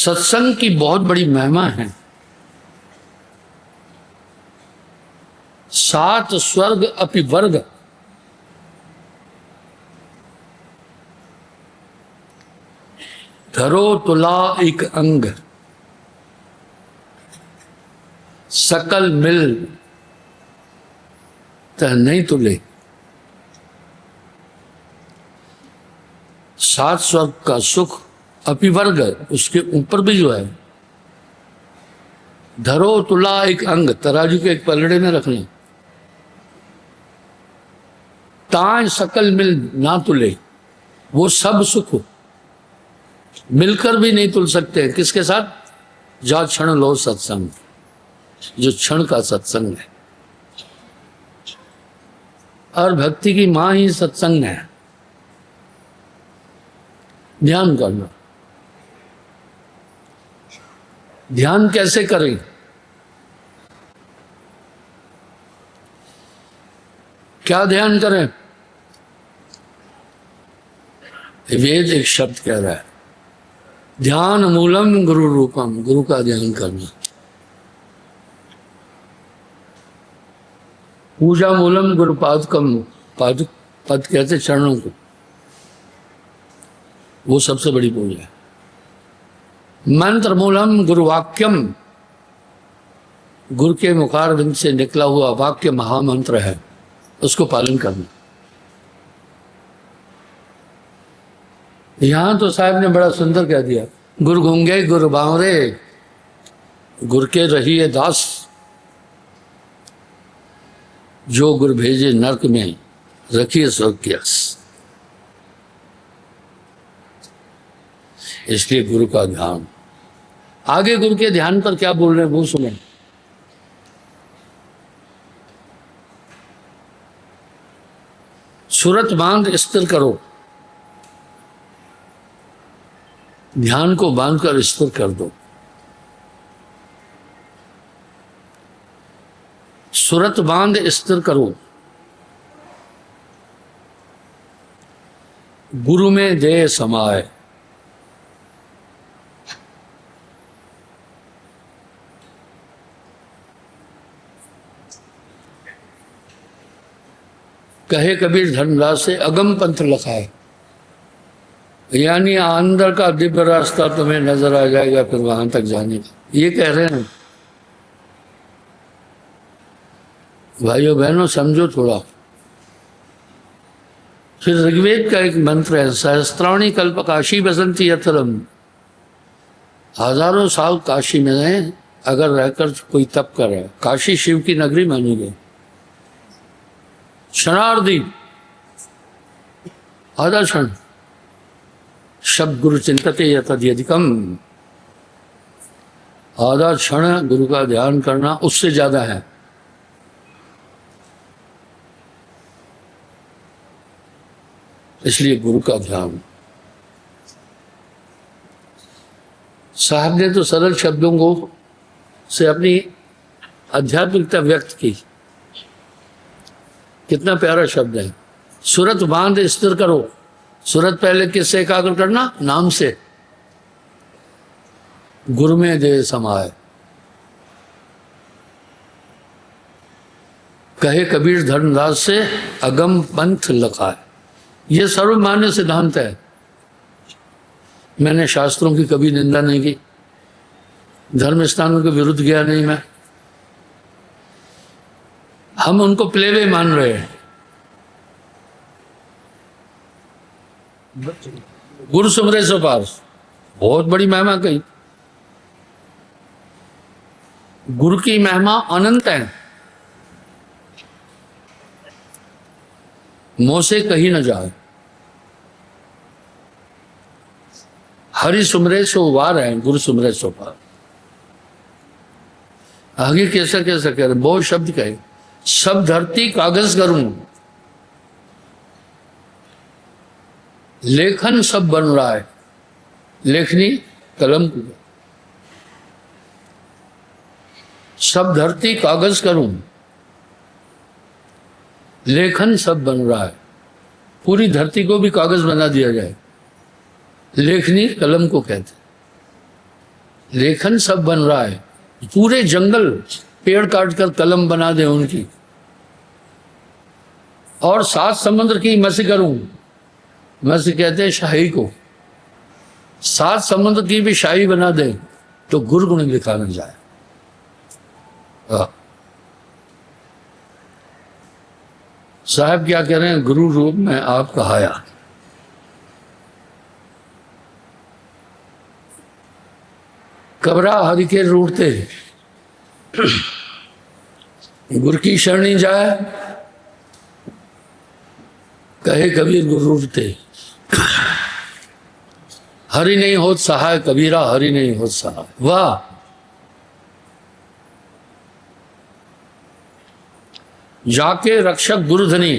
सत्संग की बहुत बड़ी महिमा है। 7 स्वर्ग अपि वर्ग, धरो तुला एक अंग, सकल मिल तह नहीं तुले। 7 स्वर्ग का सुख अपि वर्ग, उसके ऊपर भी जो है, धरो तुला एक अंग, तराजू के एक पलड़े में रख लें, ताय सकल मिल ना तुले, वो सब सुख मिलकर भी नहीं तुल सकते। किसके साथ? जा क्षण लो सत्संग, जो क्षण का सत्संग है। और भक्ति की मां ही सत्संग है। ध्यान करना। ध्यान कैसे करें? क्या ध्यान करें? वेद एक शब्द कह रहा है, ध्यान मूलम गुरु रूपम, गुरु का ध्यान करना। पूजा मूलम गुरु पादकम, पद कहते चरणों को, वो सबसे बड़ी पूजा है। मंत्र मूलम गुरु वाक्यम, गुरु के मुखारविंद से निकला हुआ वाक्य महामंत्र है, उसको पालन करना। यहां तो साहब ने बड़ा सुंदर कह दिया, गुरु गुंगे गुरु बावरे, गुरु के रहिए दास, जो गुरु भेजे नरक में रखिए स्वर्ग की आस। इसलिए गुरु का ध्यान। आगे गुरु के ध्यान पर क्या बोल रहे हैं वो सुने। सूरत बांध स्थिर करो, ध्यान को बांधकर स्थिर कर दो। सूरत बांध स्थिर करो, गुरु में दे समाए। कहे कबीर धर्मराज से अगम पंथ लखाए, यानी अंदर का दिव्य रास्ता तुम्हें नजर आ जाएगा फिर वहां तक जाने का, ये कह रहे हैं। भाइयों बहनों समझो थोड़ा। फिर ऋग्वेद का एक मंत्र है, सहस्त्राणी कल्प काशी बसंती यथरम, हजारों साल काशी में अगर रहकर कोई तप कर रहा है, काशी शिव की नगरी मानी गई, क्षणार्धी आधा क्षण शब्द गुरु चिंतते यतधिकम, आधा क्षण गुरु का ध्यान करना उससे ज्यादा है। इसलिए गुरु का ध्यान। साहब ने तो सरल शब्दों को से अपनी आध्यात्मिकता व्यक्त की। कितना प्यारा शब्द है, सूरत बांध स्थिर करो। सूरत पहले किससे एकाग्र करना? नाम से। गुरु में दे समाए, कहे कबीर धर्मराज से अगम पंथ लखाए। यह सर्वमान्य सिद्धांत है। मैंने शास्त्रों की कभी निंदा नहीं की, धर्म स्थानों के विरुद्ध गया नहीं मैं। हम उनको प्लेवे मान रहे हैं। गुरु सुमरे सो पार, बहुत बड़ी महिमा कही। गुरु की महिमा अनंत है, मुंह से कही न जाए। हरि सुमरे सो वार है, गुरु सुमरे सो पार। आगे कैसे कह रहे, बहुत शब्द कहे। सब धरती कागज करूं, लेखन सब बन रहा है, लेखनी कलम। सब धरती कागज करूं, लेखन सब बन रहा है। पूरी धरती को भी कागज बना दिया जाए, लेखनी कलम को कहते। लेखन सब बन रहा है, पूरे जंगल पेड़ काट कर कलम बना दे उनकी, और 7 समुद्र की मसी करूं, मसी कहते हैं शाही को, 7 समुद्र की भी शाही बना दे तो गुरु गुण लिखा न जाए। साहब क्या कह रहे हैं, गुरु रूप में आप कहाया। कबरा हरि के रूठते, गुरु की शरणी जाए, कहे कबीर गुरु रूठते। हरि नहीं होत सहाय कबीरा, हरि नहीं होत सहाय। वाह, जाके रक्षक गुरुधनी,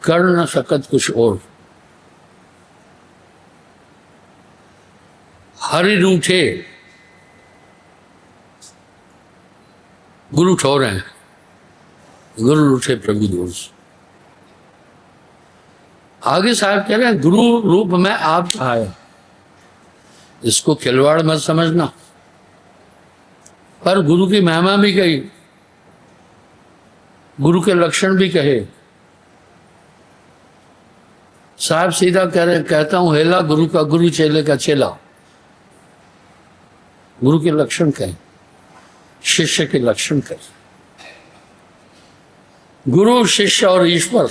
कर न सकत कुछ और। हरि रूठे, गुरु ठोर हैं, गुरु रूठे प्रभु दोष। आगे साहब कह रहे हैं गुरु रूप में आप आए, इसको खिलवाड़ मत समझना, पर गुरु की महिमा भी कही, गुरु के लक्षण भी कहे। साहब सीधा कह रहे, कहता हूं हेला गुरु का गुरु, चेले का चेला। गुरु के लक्षण कहे, शिष्य के लक्षण कहे। गुरु, शिष्य और ईश्वर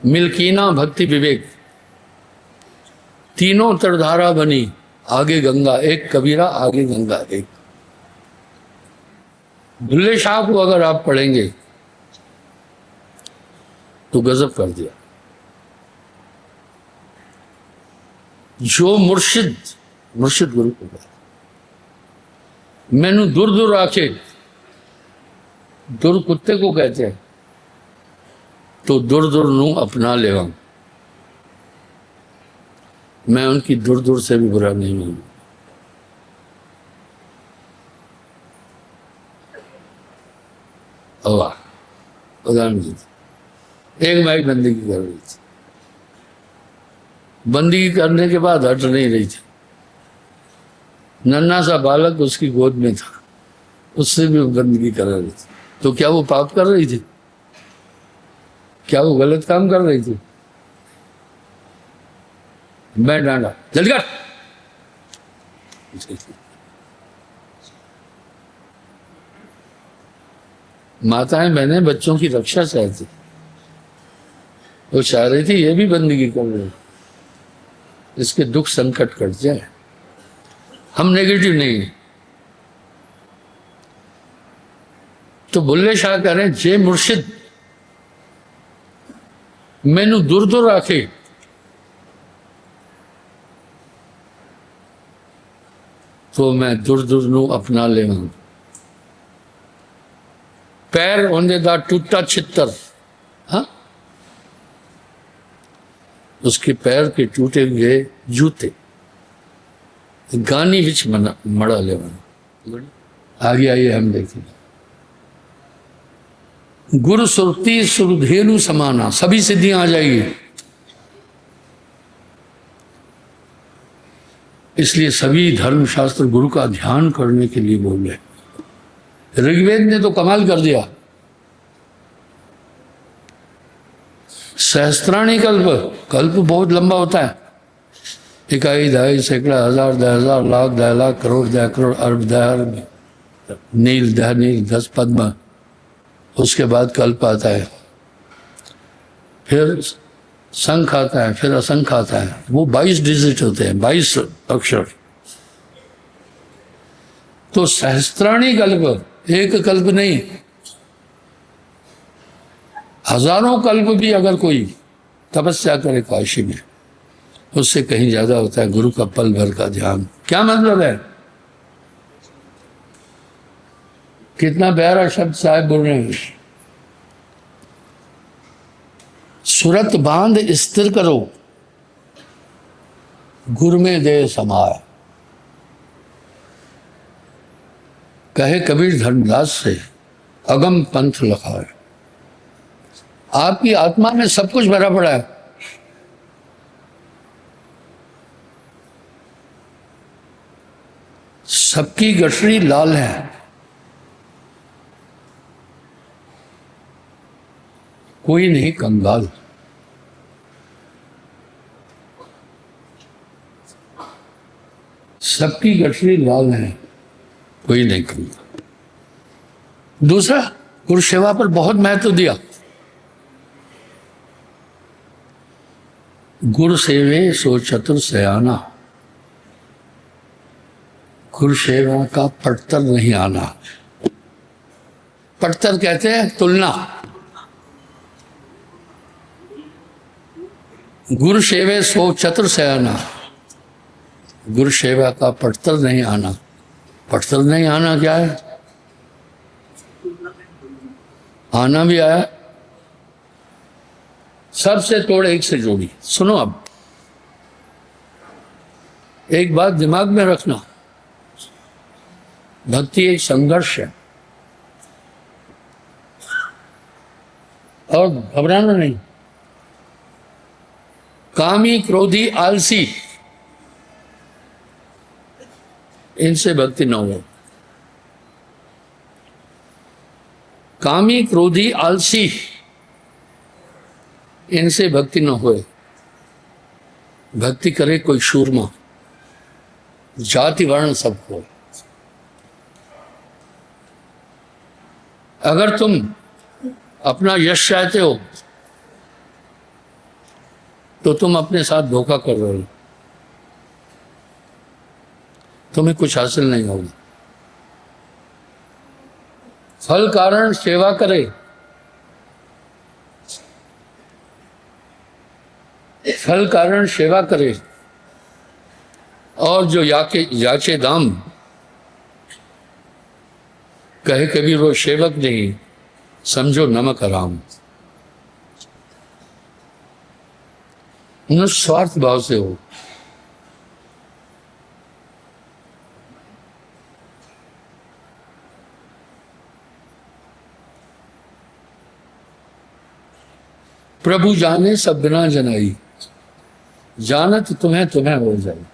मिलकीना भक्ति विवेक, तीनों तरधारा बनी, आगे गंगा एक, कबीरा आगे गंगा एक। बुल्ले शाह को अगर आप पढ़ेंगे तो गजब कर दिया। जो मुर्शिद, मुर्शिद गुरु को कहते, मैनू दूर दूर आके, दूर कुत्ते को कहते हैं, तो दूर दूर नू अपना लेवा। मैं उनकी दूर दूर से भी बुरा नहीं हूं। वाह, प्रधानमंत्री एक माइक बंदगी कर रही थी, बंदगी करने के बाद हट नहीं रही थी। नन्हा सा बालक उसकी गोद में था, उससे भी बंदगी कर रही थी। तो क्या वो पाप कर रही थी? क्या वो गलत काम कर रही थी? मैं डांटा, जल्दी कर। माताएं बहनें बच्चों की रक्षा चाहती, वो चाह रही थी ये भी बंदगी कर रहे, इसके दुख संकट कट जाए। हम नेगेटिव नहीं है। तो बुल्ले शाह कह रहे हैं, जे मुर्शिद मैनू दूर दूर आके, तो मैं दूर दूर नू अपना लेवां। पैर होंदे दा टूटा छितर, हाँ, उसके पैर के टूटे हुए जूते गानी विच मड़ा लेवां। आगे आइए हम देखेंगे। गुरु सुरती सुरधेनु समाना, सभी सिद्धियां आ जाएगी। इसलिए सभी धर्मशास्त्र गुरु का ध्यान करने के लिए बोल रहे। ऋग्वेद ने तो कमाल कर दिया। सहस्त्राणी कल्प, कल्प बहुत लंबा होता है, इकाई दहाई सैकड़ा हजार 10,000 लाख 10 लाख करोड़ 10 करोड़ अरब 10 अरब, नील 10 नील 10 पद्म। उसके बाद कल्प आता है, फिर संख आता है, फिर असंख आता है। वो 22 डिजिट होते हैं, 22 अक्षर। तो सहस्त्राणी कल्प, एक कल्प नहीं, हजारों कल्प भी अगर कोई तपस्या करे काशी में, उससे कहीं ज्यादा होता है गुरु का पल भर का ध्यान। क्या मतलब है? कितना प्यारा शब्द साहब बोल रहे हैं। सुरत बांध स्थिर करो, गुर में दे समाय। कहे कबीर धर्मदास से, अगम पंथ लखाए। आपकी आत्मा में सब कुछ भरा पड़ा है, सबकी गठरी लाल है, कोई नहीं कंगाल। सबकी गठरी लाल है, कोई नहीं कंगाल। दूसरा, गुरु सेवा पर बहुत महत्व दिया। गुरु सेवे सो चतुर सयाना, गुरु सेवा का पटतर नहीं आना। पटतर कहते हैं तुलना। गुरु सेवे सो चतुर सयाना, गुरु सेवा का पटतर नहीं आना। पटतर नहीं आना क्या है? आना भी आया। सबसे तोड़ एक से जोड़ी। सुनो, अब एक बात दिमाग में रखना, भक्ति एक संघर्ष है और घबराना नहीं। कामी क्रोधी आलसी, इनसे भक्ति न हो। कामी क्रोधी आलसी, इनसे भक्ति न होए। भक्ति करे कोई शूरमा, जाति वर्ण सबको। अगर तुम अपना यश चाहते हो तो तुम अपने साथ धोखा कर रहे हो, तुम्हें कुछ हासिल नहीं होगा। फल कारण सेवा करे, फल कारण सेवा करे, और जो याचे दाम कहे कबीर वो सेवक नहीं, समझो नमक हराम। निस्वार्थ भाव से हो। प्रभु जाने सब बिना जनाई, जानत तुम्हें तुम्हें हो जाए।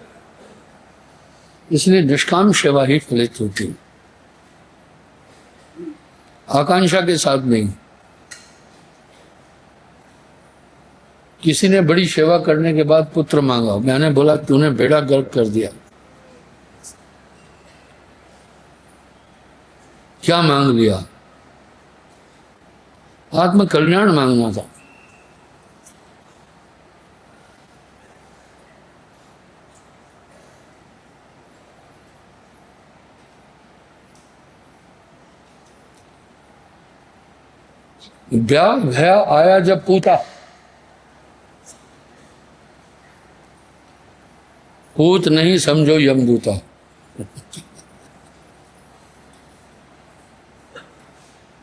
इसलिए निष्काम सेवा ही फलित होती, आकांक्षा के साथ नहीं। किसी ने बड़ी सेवा करने के बाद पुत्र मांगा, मैंने बोला तूने बेड़ा गर्क कर दिया। क्या मांग लिया? आत्म कल्याण मांगना था। ब्याह भया आया जब पूता, पूत नहीं समझो यमदूता।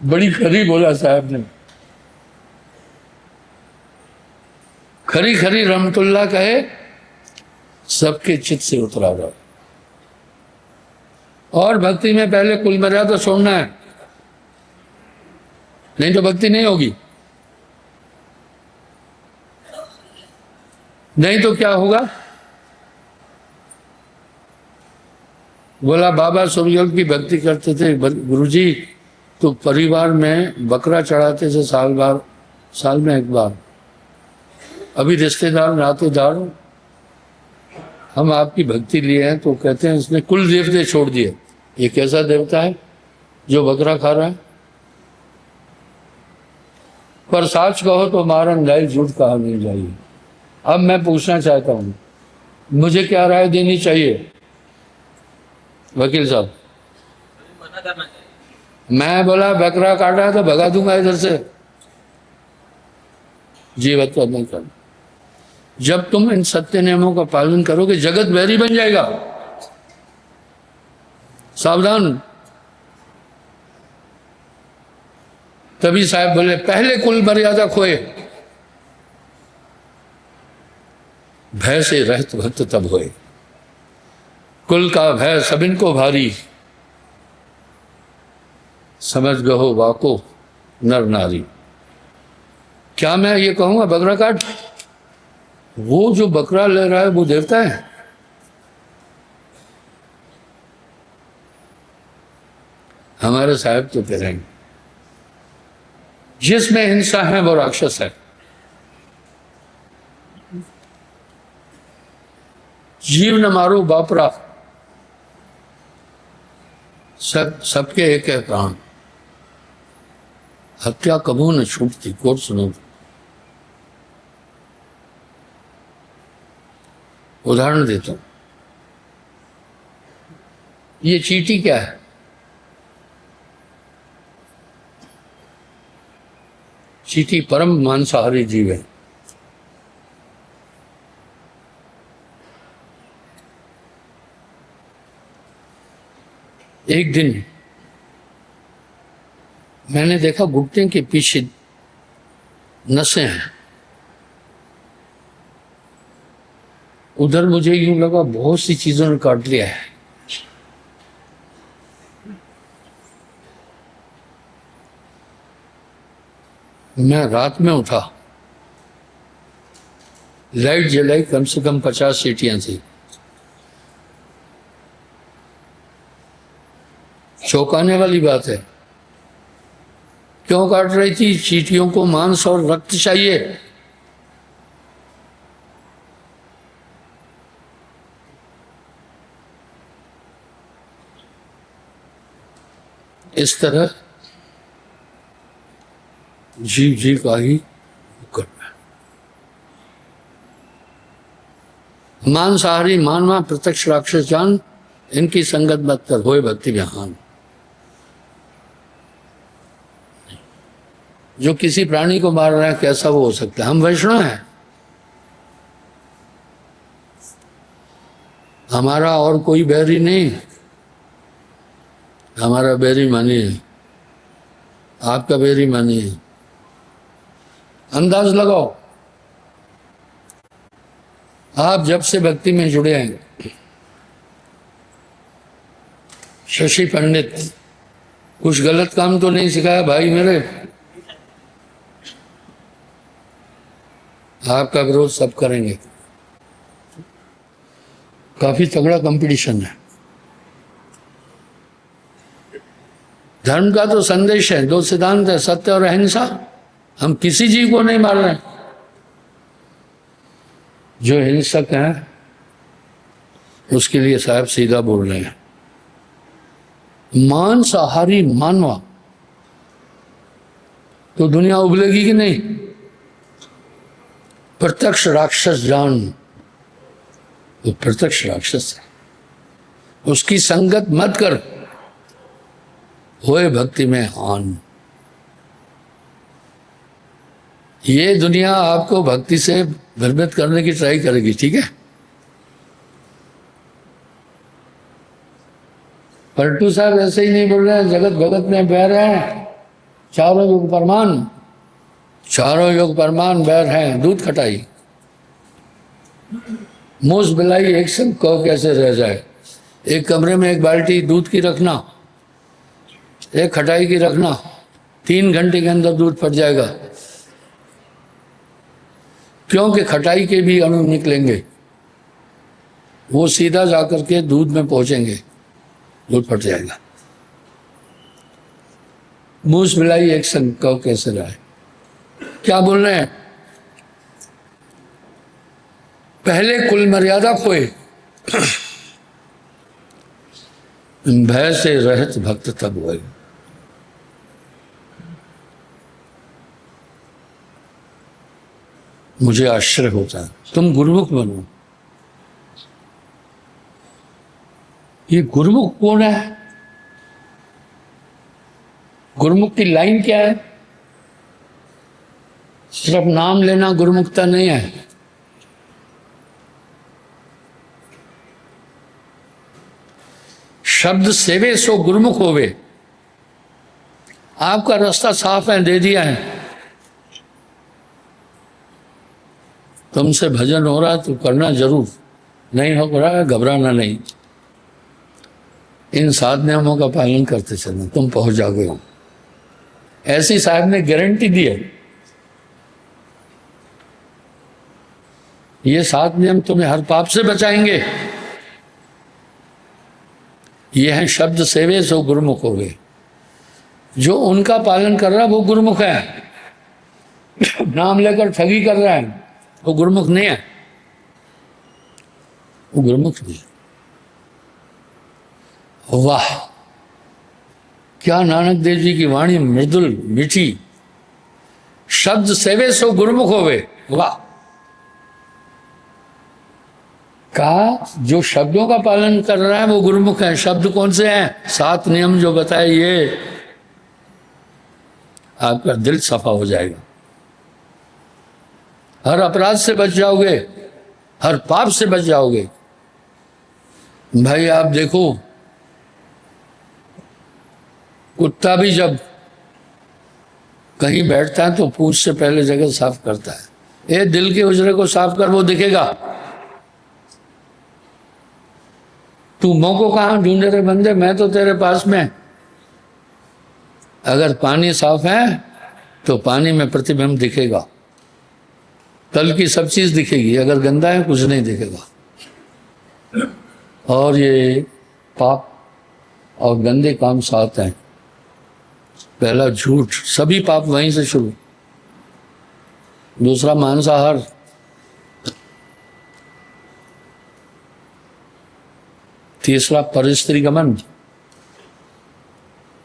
बड़ी खरी बोला साहब ने। खरी खरी रहमतुल्लाह कहे, सबके चित से उतरा रहा। और भक्ति में पहले कुल मर्यादा छोड़ना है, नहीं तो भक्ति नहीं होगी। नहीं तो क्या होगा? बोला बाबा सूर्यल की भक्ति करते थे, गुरुजी तो परिवार में बकरा चढ़ाते थे साल में एक बार। अभी रिश्तेदार नातेदार हम आपकी भक्ति लिए हैं तो कहते हैं उसने कुल देवते छोड़ दिए। ये कैसा देवता है जो बकरा खा रहा है? पर सच कहो तो मारन जाए, झूठ कहा नहीं जाइए। अब मैं पूछना चाहता हूं, मुझे क्या राय देनी चाहिए वकील साहब? मैं बोला बकरा काटा तो भगा दूंगा इधर से। जीवत का नहीं करना। जब तुम इन सत्य नियमों का पालन करोगे जगत वैरी बन जाएगा। सावधान। तभी साहब बोले पहले कुल मर्यादा खोए, भय से रहत भक्त तब होए। कुल का भय सबिन को भारी, समझ गहो वाको नर नारी। क्या मैं ये कहूंगा बकरा काट? वो जो बकरा ले रहा है वो देवता है? हमारे साहब तो कह रहे हैं जिसमें हिंसा है वो राक्षस है। जीव न मारो बापरा, सबके एक है प्राण, हत्या कबू न छूटती। कोट सुनो, उदाहरण देता हूं। ये चींटी क्या है? चींटी परम मांसाहारी जीव है। एक दिन मैंने देखा घुटने के पीछे नसें हैं। उधर मुझे यूं लगा बहुत सी चीजों ने काट लिया है। मैं रात में उठा, लाइट जलाई, कम से कम 50 सीटियां थी। चौंकाने वाली बात है। क्यों काट रही थी? चींटियों को मांस और रक्त चाहिए। इस तरह जीव जी का ही करना है। मांसाहारी मानवा प्रत्यक्ष राक्षस जान, इनकी संगत मत कर, होए भक्ति विहान। जो किसी प्राणी को मार रहा है कैसा वो हो सकता है? हम वैष्णव हैं, हमारा और कोई बैरी नहीं। हमारा बैरी मानी है, आपका बैरी मानी है। अंदाज लगाओ, आप जब से भक्ति में जुड़े हैं, शशि पंडित कुछ गलत काम तो नहीं सिखाया भाई मेरे? आपका विरोध सब करेंगे। काफी तगड़ा कंपटीशन है। धर्म का तो संदेश है, 2 सिद्धांत है, सत्य और अहिंसा। हम किसी जीव को नहीं मार रहे। जो हिंसक है उसके लिए साहब सीधा बोल रहे हैं। मांसाहारी मानवा तो दुनिया उबलेगी कि नहीं? प्रत्यक्ष राक्षस जान, वो प्रत्यक्ष राक्षस है, उसकी संगत मत कर, होए भक्ति में हान। ये दुनिया आपको भक्ति से भ्रमित करने की ट्राई करेगी, ठीक है? पलटू साहब ऐसे ही नहीं बोल रहे हैं, जगत भगत में बैर है, चारों युग परमान, चारों युग परमान बैर हैं। दूध खटाई, मूस बिलाई एक संग कहो कैसे रह जाए। एक कमरे में एक बाल्टी दूध की रखना, एक खटाई की रखना, 3 घंटे के अंदर दूध फट जाएगा। क्योंकि खटाई के भी अणु निकलेंगे, वो सीधा जाकर के दूध में पहुंचेंगे, दूध फट जाएगा। मूस मिलाई एक संग कहो कैसे रहे। क्या बोल रहे हैं? पहले कुल मर्यादा खोए, भय से रहित भक्त तब हुए। मुझे आश्चर्य होता है, तुम गुरुमुख बनो। ये गुरुमुख कौन है? गुरुमुख की लाइन क्या है? सिर्फ नाम लेना गुरुमुखता नहीं है। शब्द सेवे सो गुरुमुख होवे। आपका रास्ता साफ है, दे दिया है। तुमसे भजन हो रहा है तो करना जरूर, नहीं हो रहा है घबराना नहीं। इन 7 नियमों का पालन करते चलना, तुम पहुंच जाओगे। हो ऐसी साहब ने गारंटी दी है। ये 7 नियम तुम्हें हर पाप से बचाएंगे। ये है शब्द सेवे सो गुरुमुख हो गए। जो उनका पालन कर रहा है वो गुरुमुख है। नाम लेकर ठगी कर रहा है वो गुरुमुख नहीं है, वो गुरुमुख नहीं है। वाह, क्या नानक देव जी की वाणी मृदुल मीठी, शब्द सेवे सो गुरुमुख होवे। वाह, कहा जो शब्दों का पालन कर रहा है वो गुरुमुख है। शब्द कौन से हैं? 7 नियम जो बताए, ये आपका दिल सफा हो जाएगा, हर अपराध से बच जाओगे, हर पाप से बच जाओगे। भाई आप देखो, कुत्ता भी जब कहीं बैठता है तो पूंछ से पहले जगह साफ करता है। ये दिल के उजरे को साफ कर, वो दिखेगा। तू मुंह को कहां ढूंढे रे बंदे, मैं तो तेरे पास में। अगर पानी साफ है तो पानी में प्रतिबिंब दिखेगा, तल की सब चीज दिखेगी। अगर गंदा है कुछ नहीं दिखेगा। और ये पाप और गंदे काम साथ हैं। पहला झूठ, सभी पाप वहीं से शुरू। दूसरा मांसाहार, तीसरा परस्त्री गमन,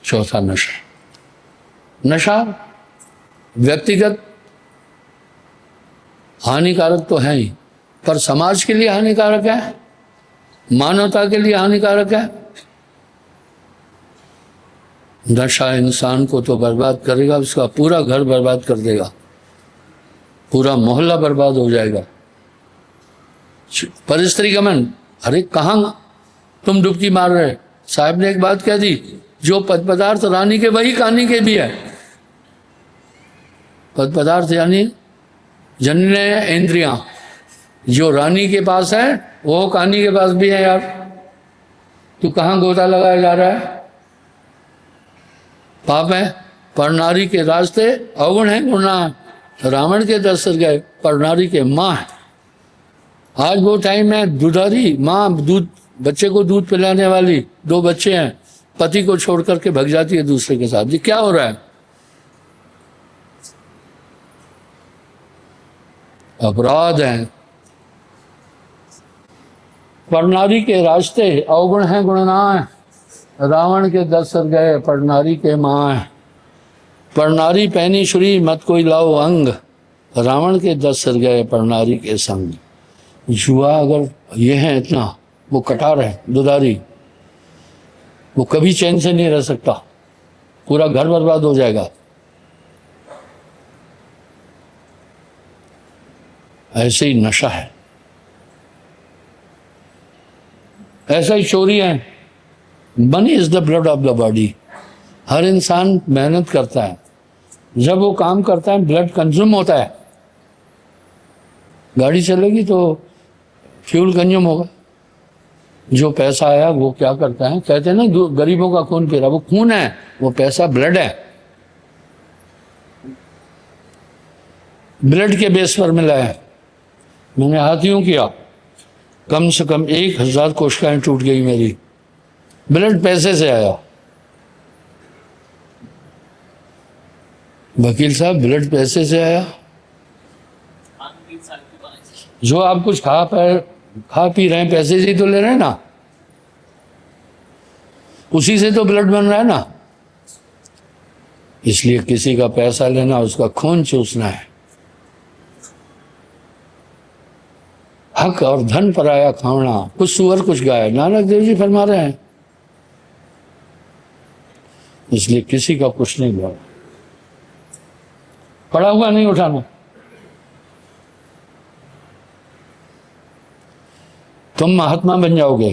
चौथा नशा। नशा व्यक्तिगत हानिकारक तो है ही, पर समाज के लिए हानिकारक है, मानवता के लिए हानिकारक है। नशा इंसान को तो बर्बाद करेगा, उसका पूरा घर बर्बाद कर देगा, पूरा मोहल्ला बर्बाद हो जाएगा। परस्त्री गमन, अरे कहाँ तुम डुबकी मार रहे? साहब ने एक बात कह दी, जो पद पदार्थ रानी के वही कहानी के भी है। पद पदार्थ यानी जन्य इंद्रियां, जो रानी के पास है वो कहानी के पास भी है। यार तू कहाँ गोता लगाया जा रहा है? पाप है। पर नारी के रास्ते अवगुण है, गुणा। रावण के 10 सर गए, पर नारी के माँ है। आज वो टाइम है, दुधारी माँ, दूध, बच्चे को दूध पिलाने वाली, 2 बच्चे हैं, पति को छोड़ करके भग जाती है दूसरे के साथ। ये क्या हो रहा है? अपराध है। पर नारी के रास्ते अवगुण है, गुणना है। रावण के 10 सर गए, पर नारी के माँ है। पर नारी पहनी श्री, मत कोई लाओ अंग। रावण के 10 सर गए, पर नारी के संग। जुआ अगर ये है इतना, वो कटार है, दुधारी, वो कभी चैन से नहीं रह सकता, पूरा घर बर्बाद हो जाएगा। ऐसे ही नशा है, ऐसा ही चोरी है। Money is the blood of the body. हर इंसान मेहनत करता है, जब वो काम करता है ब्लड कंज्यूम होता है। गाड़ी चलेगी तो फ्यूल कंज्यूम होगा। जो पैसा आया वो क्या करता है, कहते हैं ना गरीबों का खून पी रहा, वो खून है, वो पैसा ब्लड है, ब्लड के बेस पर मिला है। मैंने हाथियों किया, कम से कम 1000 कोशिकाएं टूट गई मेरी, ब्लड पैसे से आया। वकील साहब ब्लड पैसे से आया? जो आप कुछ खा पी रहे हैं पैसे से ही तो ले रहे हैं ना, उसी से तो ब्लड बन रहा है ना। इसलिए किसी का पैसा लेना, उसका खून चूसना है। हक और धन पराया खावना, कुछ सुअर कुछ गाय, नानक देव जी फरमा रहे हैं। इसलिए किसी का कुछ नहीं हुआ, पड़ा हुआ नहीं उठाना। तुम महात्मा बन जाओगे,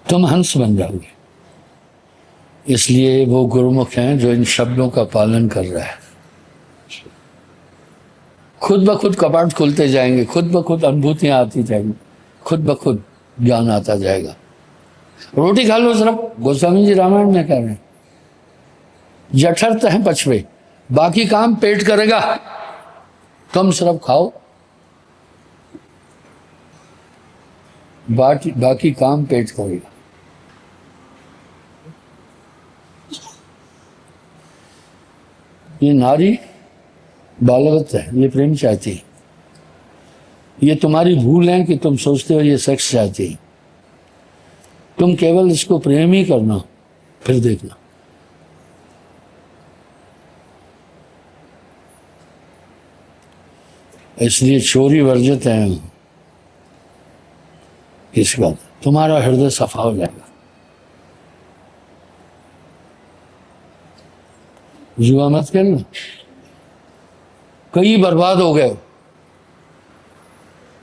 तुम हंस बन जाओगे। इसलिए वो गुरुमुख हैं जो इन शब्दों का पालन कर रहा है। खुद ब खुद कपाट खुलते जाएंगे, खुद ब खुद अनुभूतियां आती जाएंगी, खुद ब खुद ज्ञान आता जाएगा। रोटी खा लो सिर्फ, गोस्वामी जी रामायण में कह रहे हैं, जठरत है पछवे, बाकी काम पेट करेगा, तुम सिर्फ खाओ, बाकी काम पेट करेगा। ये नारी बालवत है, ये प्रेम चाहती है। ये तुम्हारी भूल है कि तुम सोचते हो ये सेक्स चाहती है। तुम केवल इसको प्रेम ही करना, फिर देखना। इसलिए चोरी वर्जित है। इस बात तुम्हारा हृदय सफा हो जाएगा। जुआ मत करना, कई बर्बाद हो गए।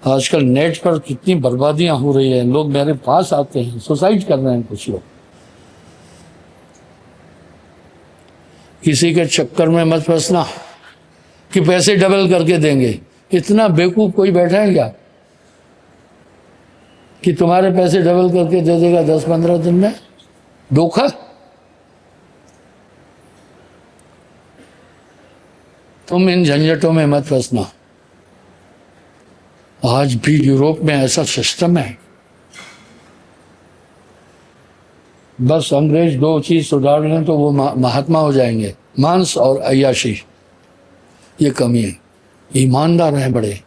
आजकल नेट पर कितनी बर्बादियां हो रही है। लोग मेरे पास आते हैं, सुसाइड कर रहे हैं कुछ लोग। किसी के चक्कर में मत फंसना कि पैसे डबल करके देंगे। इतना बेवकूफ कोई बैठा है क्या कि तुम्हारे पैसे डबल करके दे देगा 10-15 दिन में? धोखा। तुम इन झंझटों में मत फंसना। आज भी यूरोप में ऐसा सिस्टम है, बस अंग्रेज दो चीज सुधार लें तो वो महात्मा हो जाएंगे, मांस और अय्याशी। ये कमी है। ईमानदार हैं बड़े।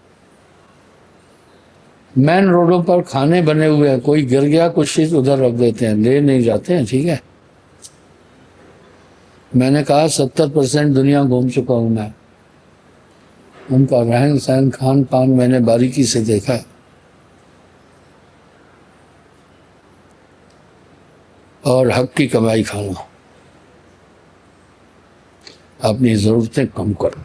मेन रोडों पर खाने बने हुए हैं, कोई गिर गया कुछ चीज उधर रख देते हैं, ले नहीं जाते हैं। ठीक है, मैंने कहा 70% दुनिया घूम चुका हूं मैं। उनका रहन सहन खान पान मैंने बारीकी से देखा है। और हक की कमाई खाना, अपनी जरूरतें कम करो।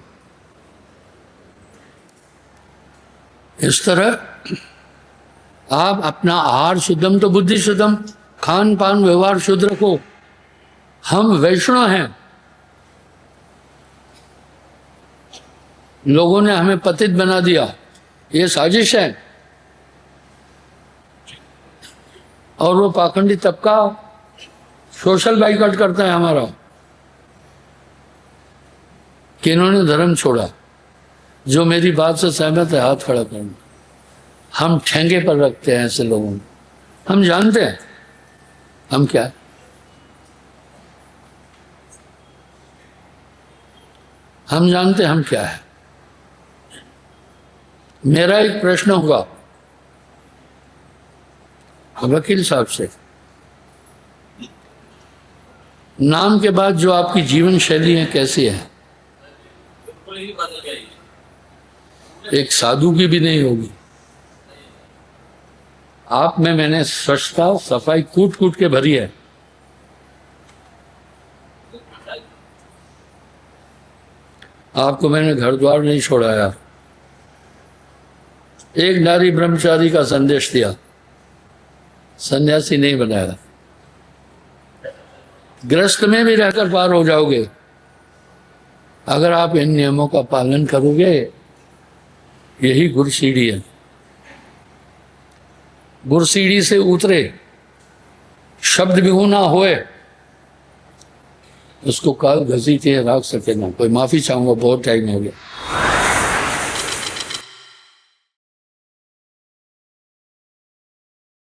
इस तरह आप अपना आहार शुद्धम तो बुद्धि शुद्धम, खान पान व्यवहार शुद्ध रखो। हम वैष्णव हैं, लोगों ने हमें पतित बना दिया, ये साजिश है। और वो पाखंडी तबका सोशल बाइकआउट करता है हमारा कि इन्होंने धर्म छोड़ा। जो मेरी बात से सहमत है हाथ खड़ा करना। हम ठेंगे पर रखते हैं ऐसे लोगों को। हम जानते हैं हम क्या है। हम जानते हैं हम क्या है। मेरा एक प्रश्न होगा वकील साहब से, नाम के बाद जो आपकी जीवन शैली है कैसी है? एक साधु की भी नहीं होगी। आप में मैंने स्वच्छता सफाई कूट कूट के भरी है। आपको मैंने घर द्वार नहीं छोड़ाया। एक नारी ब्रह्मचारी का संदेश दिया, सन्यासी नहीं बनाया। ग्रस्त में भी रहकर पार हो जाओगे अगर आप इन नियमों का पालन करोगे। यही गुरसीढ़ी है। गुरसीढ़ी से उतरे, शब्द भी ना होए, उसको काल घसीटे राख सके ना। कोई माफी चाहूंगा, बहुत टाइम हो गया।